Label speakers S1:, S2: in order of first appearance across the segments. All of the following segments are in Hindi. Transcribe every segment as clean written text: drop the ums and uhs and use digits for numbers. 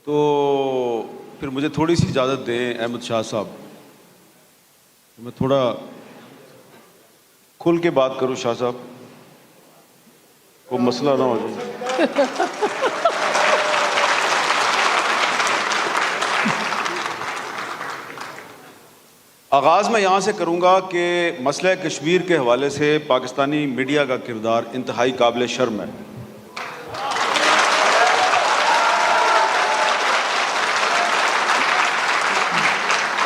S1: तो फिर मुझे थोड़ी सी इजाज़त दें अहमद शाह साहब, मैं थोड़ा खुल के बात करूं। शाह साहब वो मसला ना हो जाए। आगाज़ मैं यहाँ से करूँगा कि मसला कश्मीर के हवाले से पाकिस्तानी मीडिया का किरदार इंतहाई काबिल शर्म है।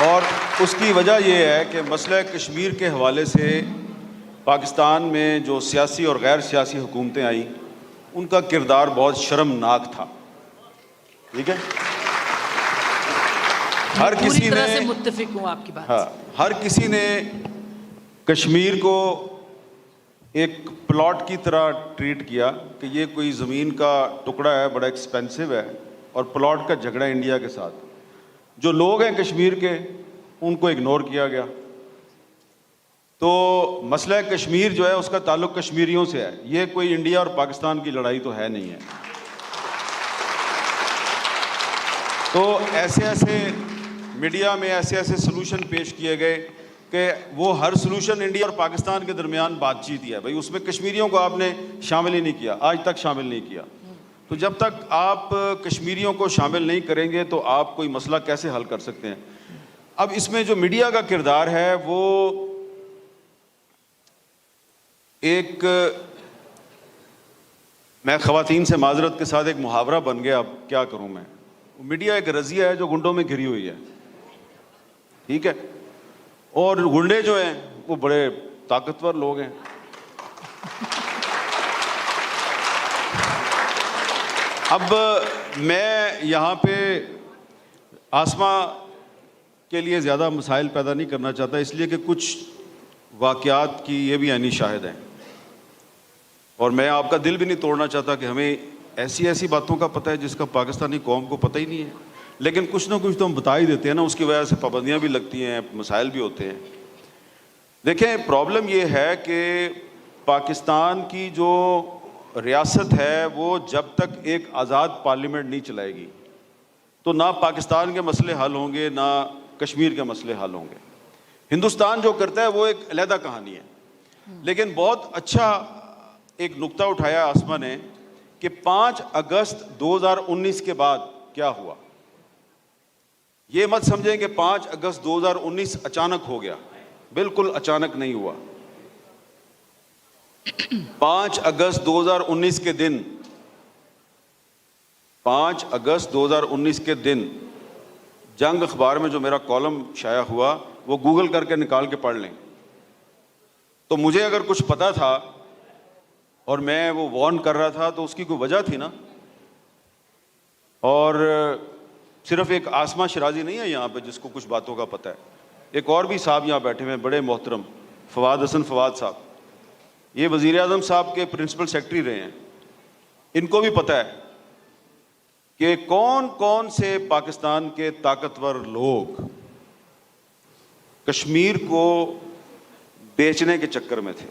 S1: और उसकी वजह यह है कि मसला कश्मीर के हवाले से पाकिस्तान में जो सियासी और गैर सियासी हुकूमतें आईं, उनका किरदार बहुत शर्मनाक था। ठीक है, हर किसी
S2: तरह से मुत्तफिक हूं आपकी बात।
S1: हाँ, हर किसी ने कश्मीर को एक प्लॉट की तरह ट्रीट किया कि ये कोई ज़मीन का टुकड़ा है, बड़ा एक्सपेंसिव है, और प्लॉट का झगड़ा इंडिया के साथ। जो लोग हैं कश्मीर के, उनको इग्नोर किया गया। तो मसला कश्मीर जो है उसका ताल्लुक कश्मीरियों से है, ये कोई इंडिया और पाकिस्तान की लड़ाई तो है नहीं है। तो ऐसे मीडिया में ऐसे सलूशन पेश किए गए कि वो हर सलूशन इंडिया और पाकिस्तान के दरमियान बातचीत ही है। भाई उसमें कश्मीरियों को आपने शामिल ही नहीं किया, आज तक शामिल नहीं किया। तो जब तक आप कश्मीरियों को शामिल नहीं करेंगे तो आप कोई मसला कैसे हल कर सकते हैं। अब इसमें जो मीडिया का किरदार है वो एक, मैं ख़वातीन से माजरत के साथ एक मुहावरा बन गया, अब क्या करूं मैं। मीडिया एक रज़िया है जो गुंडों में घिरी हुई है। ठीक है, और गुंडे जो हैं वो बड़े ताकतवर लोग हैं। अब मैं यहाँ पे आसमा के लिए ज़्यादा मसाइल पैदा नहीं करना चाहता, इसलिए कि कुछ वाक़यात की ये भी आनी शाहिद हैं, और मैं आपका दिल भी नहीं तोड़ना चाहता कि हमें ऐसी बातों का पता है जिसका पाकिस्तानी कौम को पता ही नहीं है। लेकिन कुछ ना कुछ तो हम बता ही देते हैं ना, उसकी वजह से पाबंदियाँ भी लगती हैं, मसाइल भी होते हैं। देखें, प्रॉब्लम ये है कि पाकिस्तान की जो रियासत है वो जब तक एक आज़ाद पार्लियामेंट नहीं चलाएगी तो ना पाकिस्तान के मसले हल होंगे, ना कश्मीर के मसले हल होंगे। हिंदुस्तान जो करता है वो एक अलहदा कहानी है। लेकिन बहुत अच्छा एक नुक्ता उठाया आसमा ने कि 5 अगस्त 2019 के बाद क्या हुआ। ये मत समझें कि 5 अगस्त 2019 अचानक हो गया, बिल्कुल अचानक नहीं हुआ। 5 अगस्त 2019 के दिन, 5 अगस्त 2019 के दिन जंग अखबार में जो मेरा कॉलम शाया हुआ वो गूगल करके निकाल के पढ़ लें। तो मुझे अगर कुछ पता था और मैं वो वार्न कर रहा था तो उसकी कोई वजह थी ना। और सिर्फ एक आसमा शिराजी नहीं है यहाँ पे जिसको कुछ बातों का पता है, एक और भी साहब यहाँ बैठे हुए हैं बड़े मोहतरम, फवाद हसन फवाद साहब, ये वज़ीर आज़म साहब के प्रिंसिपल सेक्रेटरी रहे हैं। इनको भी पता है कि कौन कौन से पाकिस्तान के ताकतवर लोग कश्मीर को बेचने के चक्कर में थे।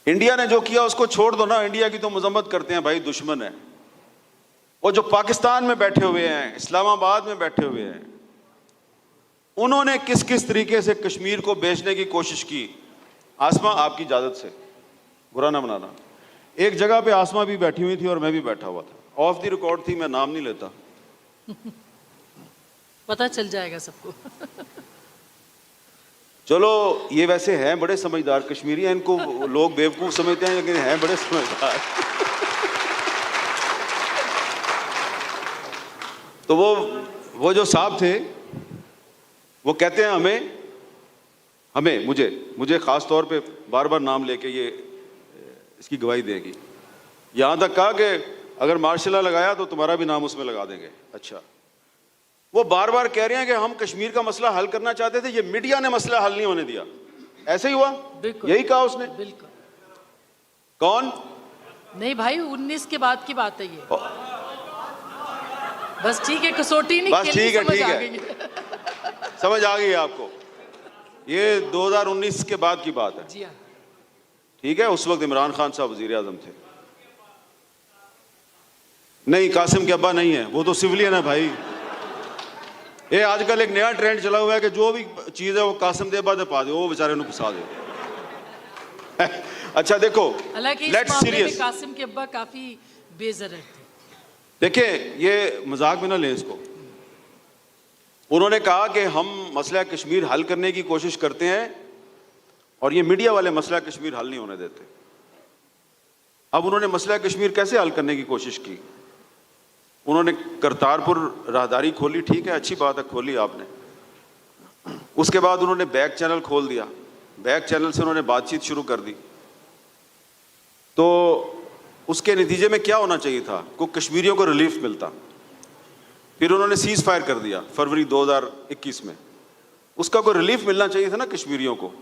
S1: इंडिया ने जो किया उसको छोड़ दो ना, इंडिया की तो मजम्मत करते हैं भाई, दुश्मन है। और जो पाकिस्तान में बैठे हुए हैं, इस्लामाबाद में बैठे हुए हैं, उन्होंने किस किस तरीके से कश्मीर को बेचने की कोशिश की। आसमा, आपकी इजाज़त से, बुरा ना बनाना, एक जगह पे आसमा भी बैठी हुई थी और मैं भी बैठा हुआ था, ऑफ द रिकॉर्ड थी, मैं नाम नहीं लेता।
S2: पता चल जाएगा सबको।
S1: चलो, ये वैसे हैं बड़े समझदार कश्मीरी हैं, इनको लोग बेवकूफ़ समझते हैं लेकिन हैं बड़े समझदार। तो वो जो साहब थे वो कहते हैं हमें मुझे ख़ास तौर पे बार बार नाम लेके ये इसकी गवाही देगी, यहाँ तक कहा कि अगर मार्शल लगाया तो तुम्हारा भी नाम उसमें लगा देंगे। अच्छा, वो बार बार कह रहे हैं कि हम कश्मीर का मसला हल करना चाहते थे, ये मीडिया ने मसला हल नहीं होने दिया। ऐसे ही हुआ, यही कहा उसने।
S2: बिल्कुल।
S1: कौन?
S2: नहीं भाई, 19 के बाद की बात है ये। बस ठीक है, कसौटी नहीं
S1: बस ठीक है, समझ आ गई आपको। ये 2019 के बाद की बात है।
S2: जी हाँ,
S1: ठीक है, उस वक्त इमरान खान साहब वजीर आजम थे। नहीं, कासिम के अब्बा नहीं है, वो तो सिविलियन है भाई। ये आजकल एक नया ट्रेंड चला हुआ है कि जो भी चीज़ है वो कासिम दे अब्बा दे पा दे, वो बेचारे ने फंसा दे। अच्छा देखो,
S2: हालांकि इस
S1: लेट्स
S2: मामले में
S1: सीरियस।
S2: कासिम के अब्बा काफी बेजरर थे।
S1: देखिए, ये मजाक में ना लें इसको। उन्होंने कहा कि हम मसला कश्मीर हल करने की कोशिश करते हैं और ये मीडिया वाले मसला कश्मीर हल नहीं होने देते। अब उन्होंने मसला कश्मीर कैसे हल करने की कोशिश की? उन्होंने करतारपुर राहदारी खोली, ठीक है, अच्छी बात है, खोली आपने। उसके बाद उन्होंने बैक चैनल खोल दिया, बैक चैनल से उन्होंने बातचीत शुरू कर दी। तो उसके नतीजे में क्या होना चाहिए था? को कश्मीरियों को रिलीफ मिलता। फिर उन्होंने सीज फायर कर दिया फरवरी 2021 में। उसका कोई रिलीफ मिलना चाहिए था ना कश्मीरियों को।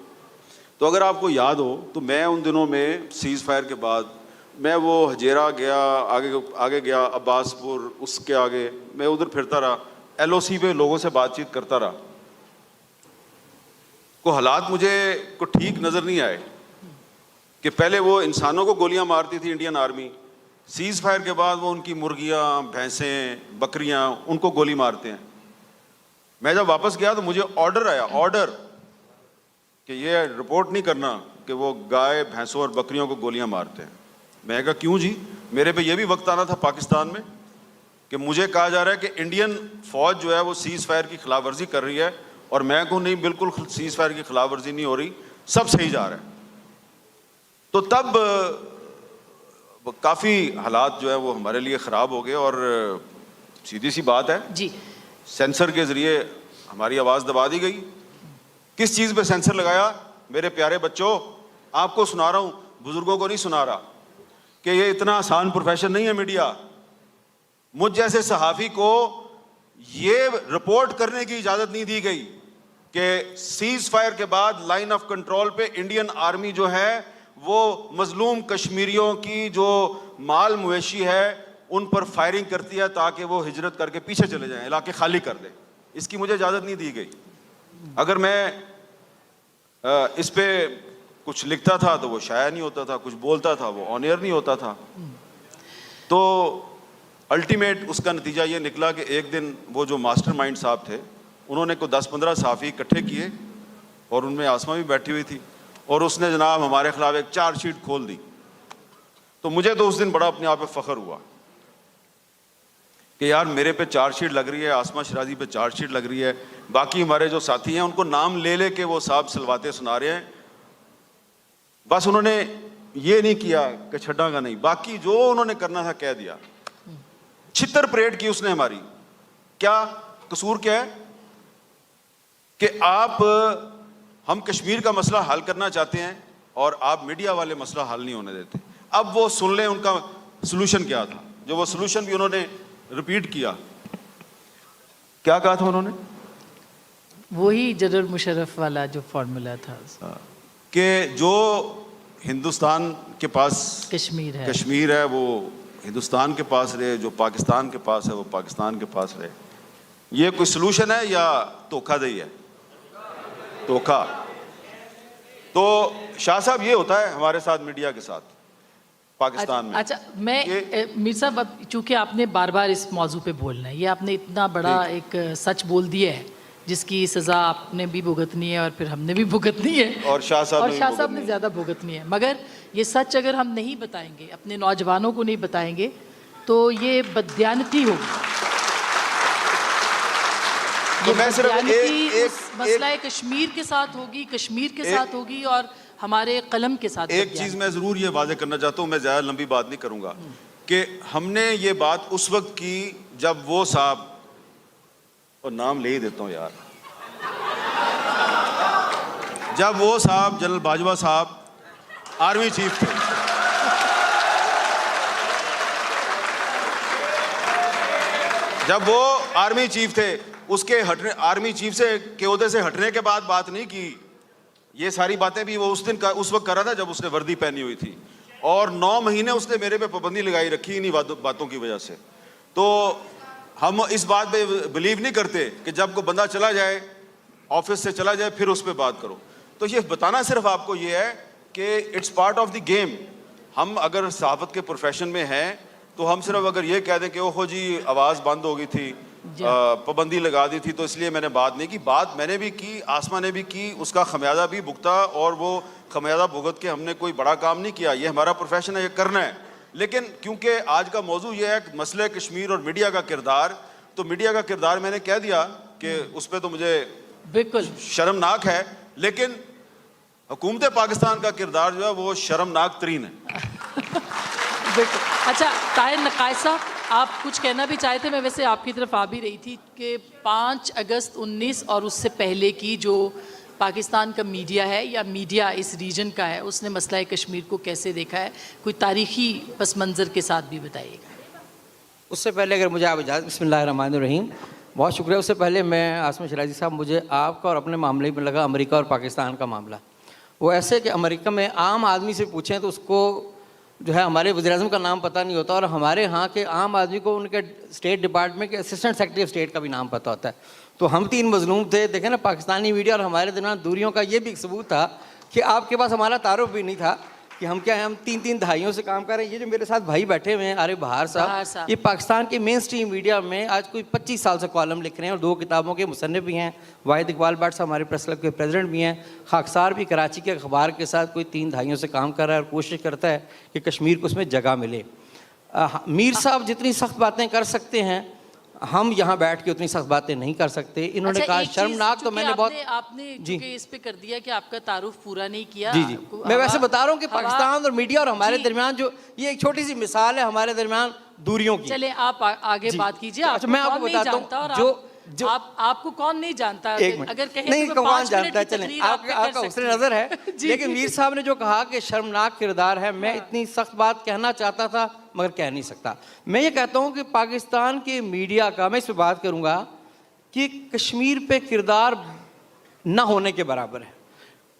S1: तो अगर आपको याद हो तो मैं उन दिनों में सीज फायर के बाद मैं वो हजेरा गया, आगे गया अब्बासपुर, उसके आगे मैं उधर फिरता रहा, LOC पे लोगों से बातचीत करता रहा। को हालात मुझे को ठीक नज़र नहीं आए कि पहले वो इंसानों को गोलियां मारती थी इंडियन आर्मी, सीज फायर के बाद वो उनकी मुर्गियां, भैंसें, बकरियां, उनको गोली मारते हैं। मैं जब वापस गया तो मुझे ऑर्डर आया, ऑर्डर कि ये रिपोर्ट नहीं करना कि वो गाय, भैंसों और बकरियों को गोलियां मारते हैं। मैं कहा क्यों जी? मेरे पे ये भी वक्त आना था पाकिस्तान में कि मुझे कहा जा रहा है कि इंडियन फौज जो है वो सीज फायर की खिलाफ वर्जी कर रही है, और मैं कहूँ नहीं, बिल्कुल सीज फायर की खिलाफ वर्जी नहीं हो रही, सब सही जा रहा है। तो तब काफ़ी हालात जो है वो हमारे लिए ख़राब हो गए। और सीधी सी बात है
S2: जी,
S1: सेंसर के ज़रिए हमारी आवाज़ दबा दी गई। किस चीज़ पे सेंसर लगाया? मेरे प्यारे बच्चों, आपको सुना रहा हूँ, बुज़ुर्गों को नहीं सुना रहा, कि ये इतना आसान प्रोफेशन नहीं है मीडिया। मुझ जैसे सहाफ़ी को ये रिपोर्ट करने की इजाज़त नहीं दी गई कि सीज फायर के बाद लाइन ऑफ कंट्रोल पे इंडियन आर्मी जो है वो मजलूम कश्मीरियों की जो माल मवेशी है उन पर फायरिंग करती है ताकि वो हिजरत करके पीछे चले जाएं, इलाके खाली कर दें। इसकी मुझे इजाज़त नहीं दी गई। अगर मैं इस पे कुछ लिखता था तो वो शाया नहीं होता था, कुछ बोलता था वो ऑन एयर नहीं होता था। तो अल्टीमेट उसका नतीजा ये निकला कि एक दिन वो जो मास्टरमाइंड साहब थे उन्होंने को 10-15 सहाफ़ी इकट्ठे किए और उनमें आसमा भी बैठी हुई थी, और उसने जनाब हमारे खिलाफ एक चार्जशीट खोल दी। तो मुझे तो उस दिन बड़ा अपने आप पे फ़ख्र हुआ कि यार मेरे पे चार्जशीट लग रही है, आसमा शराजी पे चार्जशीट लग रही है, बाकी हमारे जो साथी हैं उनको नाम ले ले के वो साहब सलवाते सुना रहे हैं। बस उन्होंने ये नहीं किया कि छड्डागा नहीं, बाकी जो उन्होंने करना था कह दिया। छितर परेड की उसने हमारी। क्या कसूर क्या है कि हम कश्मीर का मसला हल करना चाहते हैं और आप मीडिया वाले मसला हल नहीं होने देते। अब वो सुन लें उनका सलूशन क्या था, जो वो सलूशन भी उन्होंने रिपीट किया। क्या कहा था उन्होंने?
S2: वही जनरल मुशर्रफ वाला जो फॉर्मूला था
S1: कि जो हिंदुस्तान के पास कश्मीर है वो हिंदुस्तान के पास रहे, जो पाकिस्तान के पास है वो पाकिस्तान के पास रहे। ये कोई सलूशन है या धोखाधड़ी है? धोखा। तो शाह साहब ये होता है हमारे साथ मीडिया के साथ पाकिस्तान में।
S2: अच्छा, मैं मीर साहब, अब चूंकि आपने बार बार इस मौजू पे बोलना है, ये आपने इतना बड़ा एक सच बोल दिया है जिसकी सज़ा आपने भी भुगतनी है और फिर हमने भी भुगतनी है,
S1: और शाह साहब
S2: ने ज़्यादा भुगतनी है। मगर ये सच अगर हम नहीं बताएंगे, अपने नौजवानों को नहीं बताएंगे, तो ये बददियानती होगी।
S1: तो मैं सिर्फ
S2: मसला कश्मीर के साथ होगी, कश्मीर के साथ होगी और हमारे कलम के साथ।
S1: एक चीज़ मैं ज़रूर ये वाज़े करना चाहता हूँ, मैं ज़्यादा लंबी बात नहीं करूँगा, कि हमने ये बात उस वक्त की जब वो साहब, और नाम ले ही देता हूँ यार, जब वो साहब जनरल बाजवा साहब आर्मी चीफ थे। जब वो आर्मी चीफ थे, उसके हटने, आर्मी चीफ से के ओहदे से हटने के बाद बात नहीं की। ये सारी बातें भी वो उस वक्त कर रहा था जब उसने वर्दी पहनी हुई थी, और 9 महीने उसने मेरे पे पाबंदी लगाई रखी इन्हीं बातों की वजह से। तो हम इस बात पे बिलीव नहीं करते कि जब कोई बंदा चला जाए, ऑफिस से चला जाए, फिर उस पर बात करो। तो ये बताना सिर्फ आपको ये है कि it's part of the game. हम अगर सहाफ़त के प्रोफेशन में हैं तो हम सिर्फ अगर ये कह दें कि ओहो जी आवाज़ बंद हो गई थी, पाबंदी लगा दी थी तो इसलिए मैंने बात नहीं की, बात मैंने भी की, आसमा ने भी की, उसका खमियाजा भी भुगता और वो खमियाजा भुगत के हमने कोई बड़ा काम नहीं किया। ये हमारा प्रोफेशन है, ये करना है। लेकिन क्योंकि आज का मौजू ये है कि मसले कश्मीर और मीडिया का किरदार, तो मीडिया का किरदार मैंने कह दिया कि उस पर तो मुझे
S2: बिल्कुल
S1: शर्मनाक है, लेकिन हुकूमत पाकिस्तान का किरदार जो है वो शर्मनाक तरीन है।
S2: बिल्कुल। अच्छा ताहिर नकाई साहब, आप कुछ कहना भी चाहते थे, मैं वैसे आपकी तरफ आ भी रही थी कि 5 अगस्त 19 और उससे पहले की जो पाकिस्तान का मीडिया है या मीडिया इस रीजन का है, उसने मसला कश्मीर को कैसे देखा है, कोई तारीखी पस मंज़र के साथ भी बताइएगा।
S3: उससे पहले अगर मुझे आप इजाज़त, बिस्मिल्लाहिर्रहमानिर्रहीम, बहुत शुक्रिया। उससे पहले मैं आसमा शराजी साहब, मुझे आपका और अपने मामले में लगा अमेरिका और पाकिस्तान का मामला वो ऐसे कि अमेरिका में आम आदमी से पूछें तो उसको जो है हमारे वज़ीर-ए-आज़म का नाम पता नहीं होता, और हमारे यहाँ के आम आदमी को उनके स्टेट डिपार्टमेंट के असिस्टेंट सेक्रेटरी ऑफ स्टेट का भी नाम पता होता है। तो हम 3 मज़लूम थे। देखें ना, पाकिस्तानी मीडिया और हमारे दरमियान दूरियों का ये भी एक सबूत था कि आपके पास हमारा तारुफ भी नहीं था कि हम क्या है, हम 3-3 दहाइयों से काम कर रहे हैं। ये जो मेरे साथ भाई बैठे हुए हैं आरिफ बहार साहब, ये पाकिस्तान के मेन स्ट्रीम मीडिया में आज कोई 25 साल से कॉलम लिख रहे हैं और 2 किताबों के मुसन्निफ भी हैं। वाहिद इकबाल भट्ट साहब हमारे प्रेस क्लब के प्रेसिडेंट भी हैं। खाकसार भी कराची के अखबार के साथ कोई 3 दहाइयों से काम कर रहा है और कोशिश करता है कि कश्मीर को उसमें जगह मिले। मीर साहब जितनी सख्त बातें कर सकते हैं, हम यहाँ बैठ के उतनी सख्त बातें नहीं कर सकते। इन्होंने कहा शर्मनाक, तो मैंने बहुत
S2: आपने जी इस पे कर दिया कि आपका तारुफ पूरा नहीं किया।
S3: जी मैं वैसे बता रहा हूँ कि पाकिस्तान और मीडिया और हमारे दरमियान जो ये एक छोटी सी मिसाल है हमारे दरमियान दूरियों की।
S2: चले आप आगे बात कीजिए।
S3: अच्छा मैं आपको बताता हूँ जो
S2: आपको कौन नहीं जानता, अगर कहें
S3: नहीं
S2: तो
S3: कौन जानता है, चलें आपका हुस्न नजर है। लेकिन मीर साहब ने जो कहा कि शर्मनाक किरदार है, मैं इतनी सख्त बात कहना चाहता था मगर कह नहीं सकता। मैं ये कहता हूँ कि पाकिस्तान के मीडिया का, मैं इस पर बात करूँगा कि कश्मीर पे किरदार ना होने के बराबर है।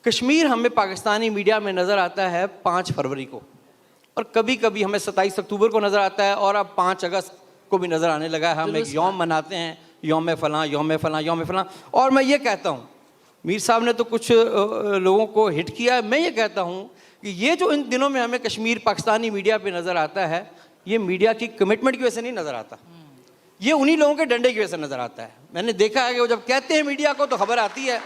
S3: कश्मीर हमें पाकिस्तानी मीडिया में नज़र आता है 5 फरवरी को, और कभी कभी हमें 27 अक्टूबर को नज़र आता है, और अब 5 अगस्त को भी नज़र आने लगा है। हम एक यौम मनाते हैं, यौम फ़लाँ यौम फ़लाँ यौम फ़लाँ। और मैं ये कहता हूँ, मीर साहब ने तो कुछ लोगों को हिट किया है, मैं ये कहता हूँ कि ये जो इन दिनों में हमें कश्मीर पाकिस्तानी मीडिया पे नज़र आता है, ये मीडिया की कमिटमेंट की वजह से नहीं नज़र आता, ये उन्हीं लोगों के डंडे की वजह से नज़र आता है। मैंने देखा है कि वो जब कहते हैं मीडिया को तो खबर आती है,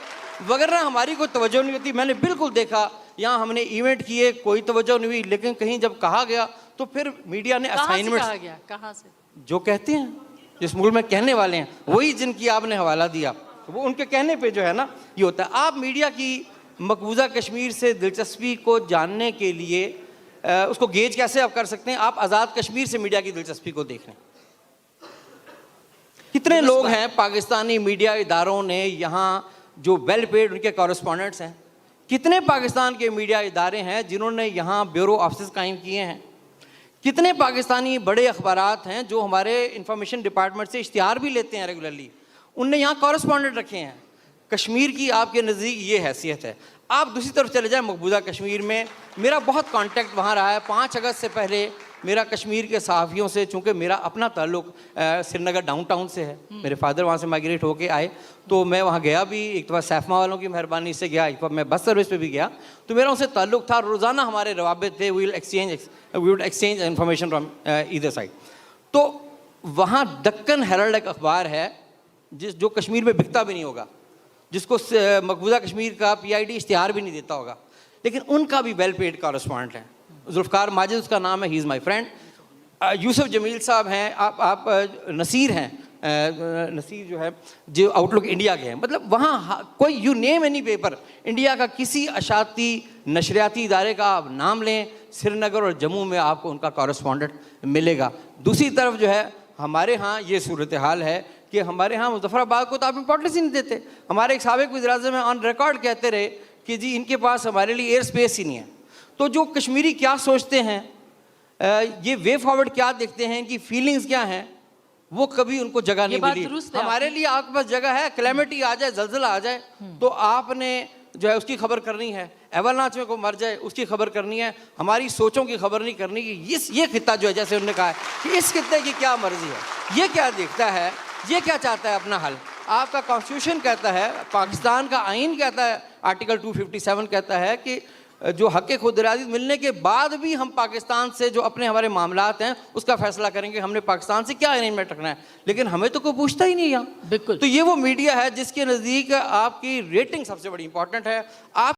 S3: वगैरह हमारी कोई तवज्जो नहीं होती। मैंने बिल्कुल देखा, यहाँ हमने इवेंट किए, कोई तवज्जो नहीं हुई, लेकिन कहीं जब कहा गया तो फिर मीडिया ने असाइनमेंट,
S2: कहाँ से
S3: जो कहते हैं जिस मुल्क में कहने वाले हैं वही जिनकी आपने हवाला दिया, वो उनके कहने पे जो है ना ये होता है। आप मीडिया की मकबूजा कश्मीर से दिलचस्पी को जानने के लिए उसको गेज कैसे आप कर सकते हैं? आप आज़ाद कश्मीर से मीडिया की दिलचस्पी को देख लें। कितने लोग हैं पाकिस्तानी मीडिया इदारों ने यहाँ जो वेल पेड उनके कॉरेस्पॉन्डेंट्स हैं, कितने पाकिस्तान के मीडिया इदारे हैं जिन्होंने यहाँ ब्यूरो ऑफिस कायम किए हैं, कितने पाकिस्तानी बड़े अखबारात हैं जो हमारे इंफॉर्मेशन डिपार्टमेंट से इश्तिहार भी लेते हैं रेगुलरली, उनने यहाँ कॉरेस्पॉन्डेंट रखे हैं। कश्मीर की आपके नज़दीक ये हैसियत है। आप दूसरी तरफ चले जाएं, मकबूजा कश्मीर में मेरा बहुत कांटेक्ट वहाँ रहा है। 5 अगस्त से पहले मेरा कश्मीर के सहाफ़ियों से, चूँकि मेरा अपना ताल्लुक़ श्रीनगर डाउनटाउन से है, मेरे फादर वहाँ से माइग्रेट होके आए, तो मैं वहाँ गया भी। एक दफ़ा सैफमा वालों की मेहरबानी से गया, एक बार मैं बस सर्विस पे भी गया, तो मेरा उनसे ताल्लुक़ था। रोज़ाना हमारे रवाबित थे, we would exchange information from either side. तो वहाँ दक्कन हेरल्ड एक अखबार है जो कश्मीर में बिकता भी नहीं होगा, जिसको मकबूजा कश्मीर का PID इश्तिहार भी नहीं देता होगा, लेकिन उनका भी वेल पेड कॉरेस्पॉन्डेंट है। जुल्फ़कार माजिद उसका नाम है, he is my friend. Yusuf Jamil साहब हैं, आप नसीर हैं, नसीर जो है जो आउटलुक इंडिया के हैं। मतलब वहाँ कोई you name any paper, India का किसी अशाती नशरियाती इदारे का आप नाम लें, श्रीनगर और जम्मू में आपको उनका कॉरेस्पॉन्डेंट मिलेगा। दूसरी तरफ जो है हमारे यहाँ ये सूरत हाल है कि हमारे यहाँ मुज़फ़्फ़राबाद को तो आप इम्पोर्टेंस ही नहीं देते। हमारे एक साबिक़ वज़ीर-ए-आज़म में ऑन रिकॉर्ड कहते रहे कि जी इनके पास हमारे लिए एयर स्पेस ही नहीं है। तो जो कश्मीरी क्या सोचते हैं, ये वे फॉरवर्ड क्या देखते हैं, इनकी फीलिंग्स क्या हैं, वो कभी उनको जगह नहीं मिली। हमारे लिए आपके पास जगह है, क्लैमिटी आ जाए, जलजला आ जाए तो आपने जो है उसकी खबर करनी है, एवरनाच में को मर जाए उसकी खबर करनी है, हमारी सोचों की खबर नहीं करनी कि ये खित्ता जो है, जैसे उन्होंने कहा है कि इस खित्ते की क्या मर्जी है, ये क्या देखता है, ये क्या चाहता है अपना हल। आपका कॉन्स्टिट्यूशन कहता है, पाकिस्तान का आइन कहता है, आर्टिकल 257 कहता है कि जो हक़ खुद इरादी मिलने के बाद भी हम पाकिस्तान से जो अपने हमारे मामलात हैं उसका फैसला करेंगे, हमने पाकिस्तान से क्या अरेंजमेंट रखना है, लेकिन हमें तो कोई पूछता ही नहीं यहाँ।
S2: बिल्कुल।
S3: तो ये वो मीडिया है जिसके नज़दीक आपकी रेटिंग सबसे बड़ी इंपॉर्टेंट है। आप